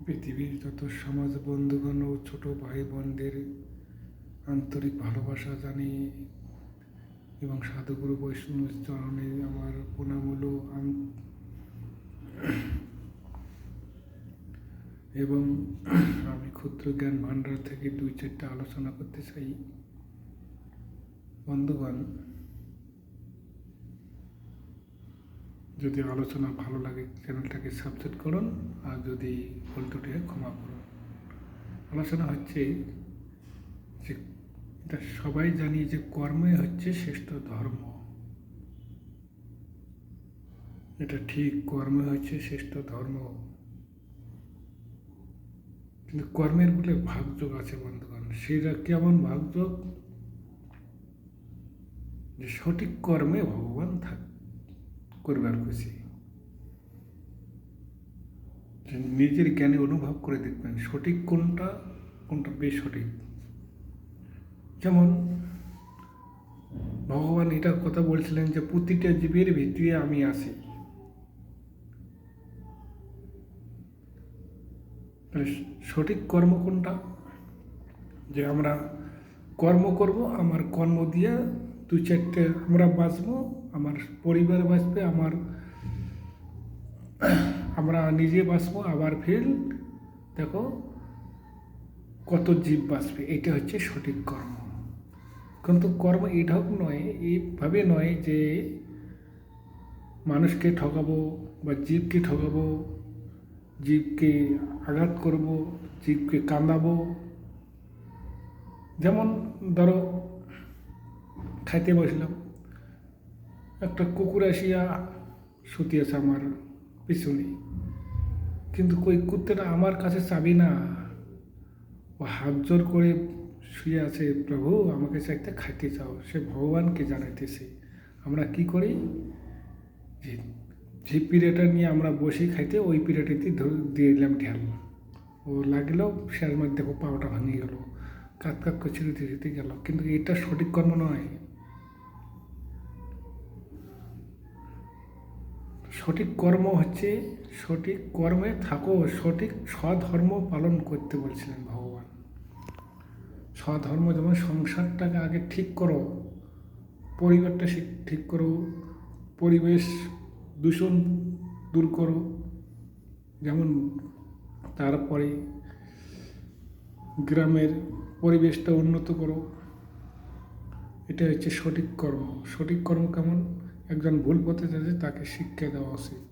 পৃথিবীর যত সমাজ বন্ধুগণ ও ছোট ভাই বোনদের আন্তরিক ভালোবাসা জানি এবং সাধুগুরু বৈষ্ণব চরণে আমার প্রণাম হলো। এবং আমি ক্ষুদ্র জ্ঞান ভাণ্ডার থেকে 2-4টা আলোচনা করতে চাই। বন্ধুগণ, যদি আলোচনা ভালো লাগে চ্যানেলটাকে সাবস্ক্রাইব করুন, আর যদি ভুল ত্রুটি হয় ক্ষমা করুন। আলোচনা হচ্ছে যে এটা সবাই জানি যে কর্মই হচ্ছে শ্রেষ্ঠ ধর্ম। এটা ঠিক, কর্মই হচ্ছে শ্রেষ্ঠ ধর্ম, কিন্তু কর্মের বলে ভাগযোগ আছে বন্ধুগণ। সেটা কেমন ভাগযোগ? যে সঠিক কর্মে ভগবান করবার খুশি। নিজের জ্ঞানে অনুভব করে দেখবেন সঠিক কোনটা বেসঠিক। যেমন ভগবান এটার কথা বলছিলেন যে প্রতিটা জীবের ভিতরে আমি আছি। সঠিক কর্ম কোনটা? যে আমরা কর্ম করব, আমার কর্ম দিয়ে 2-4টে আমরা বাঁচবো, আমার পরিবার বাঁচবে, আমরা নিজে বাঁচবো, আবার ফের দেখো কত জীব বাঁচবে। এটা হচ্ছে সঠিক কর্ম। কিন্তু কর্ম এটাও নয়, এইভাবে নয় যে মানুষকে ঠকাবো বা জীবকে ঠকাবো, জীবকে আঘাত করব, জীবকে কাঁদাবো। যেমন ধরো খাইতে বসলাম, একটা কুকুর আসিয়া শুতে আছে আমার পিছনে, কিন্তু কই কুত্তাটা আমার কাছে চাবি না, ও হাত জোর করে শুয়ে আছে, প্রভু আমাকে চাইতে খাইতে চাও। সে ভগবানকে জানাইতেছে। আমরা কি করি? যে পিরিয়ডটা নিয়ে আমরা বসে খাইতে, ওই পিরিয়ডেতে দিয়ে দিলাম ঢেল। ও লাগলো, শেষ মাছ দেখো পাওয়াটা ভাঙিয়ে গেল, কাত কাত করে ছিঁড়তে গেল। কিন্তু এটা সঠিক কর্ম নয়। সঠিক কর্ম হচ্ছে সঠিক কর্মে থাকো, সঠিক স্বধর্ম পালন করতে বলছিলেন ভগবান। স্বধর্ম যেমন সংসারটাকে আগে ঠিক করো, পরিবারটা ঠিক করো, পরিবেশ দূষণ দূর করো, যেমন তারপরে গ্রামের পরিবেশটা উন্নত করো। এটা হচ্ছে সঠিক কর্ম। সঠিক কর্ম কেমন? একজন ভুল পথে যাচ্ছে তাকে শিক্ষা দেওয়া উচিত।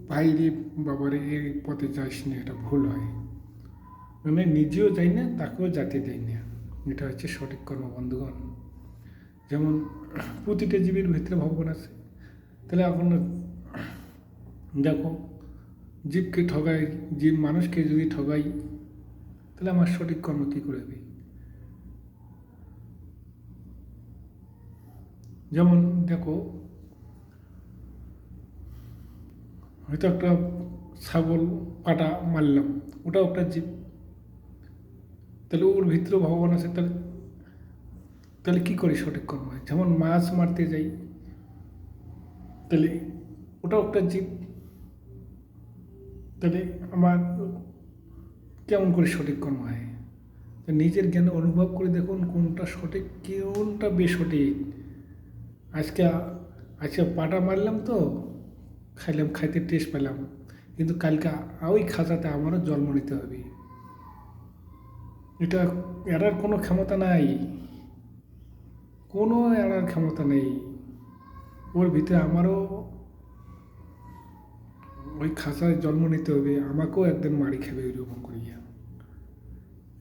ভাইরে বাবারে এই পথে যাস না, এটা ভুল হয়, মানে নিজেও যাই না, তাকেও যেতে দেয় না। এটা হচ্ছে সঠিক কর্ম বন্ধুগণ। যেমন প্রতিটা জীবের ভিতরে ভগবান আছে। তাহলে এখন দেখো, জীবকে ঠগাই, জীব মানুষকে যদি ঠগাই, তাহলে আমার সঠিক কর্ম কী করে হবে? যেমন দেখো, হয়তো একটা ছাগল পাটা মারলাম, ওটাও একটা জীব, তাহলে ওর ভিতরে ভগবান আছে। তাহলে কী করে সঠিক কর্ম হয়? যেমন মাছ মারতে যাই, তাহলে ওটাও একটা জীব, তাহলে আমার কেমন করে সঠিক কর্ম হয়? নিজের জ্ঞানে অনুভব করে দেখুন কোনটা সঠিক, কোনটা বেসঠিক। আজকে পাটা মারলাম তো খাইলাম, খাইতে টেস্ট পেলাম, কিন্তু কালকে ওই খাঁচাতে আমারও জন্ম নিতে হবে। এটা এড়ার কোনো ক্ষমতা নাই, কোনো এড়ার ক্ষমতা নেই। ওর ভিতরে আমারও ওই খাঁচায় জন্ম নিতে হবে, আমাকেও একদিন মারি খাবে ওইরকম করিয়া।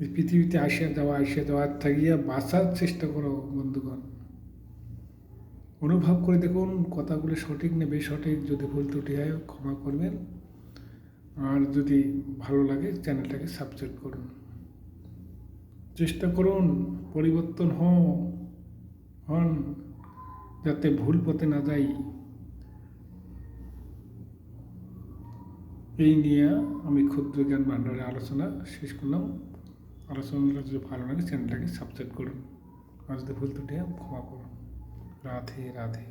এই পৃথিবীতে আসিয়া যাওয়ার থাকিয়া বাঁচার চেষ্টা করো বন্ধুগণ। অনুভব করে দেখুন কথাগুলো সঠিক নেবে সঠিক। যদি ভুল ত্রুটি হয় ক্ষমা করবেন, আর যদি ভালো লাগে চ্যানেলটাকে সাবস্ক্রাইব করুন। চেষ্টা করুন পরিবর্তন হন, যাতে ভুল পথে না যাই। এই নিয়ে আমি ক্ষুদ্র জ্ঞান ভাণ্ডারের আলোচনা শেষ করলাম। আলোচনাটা যদি ভালো লাগে চ্যানেলটাকে সাবস্ক্রাইব করুন, আর যদি ভুল ত্রুটি হয় ক্ষমা করুন। রাধে রাধে।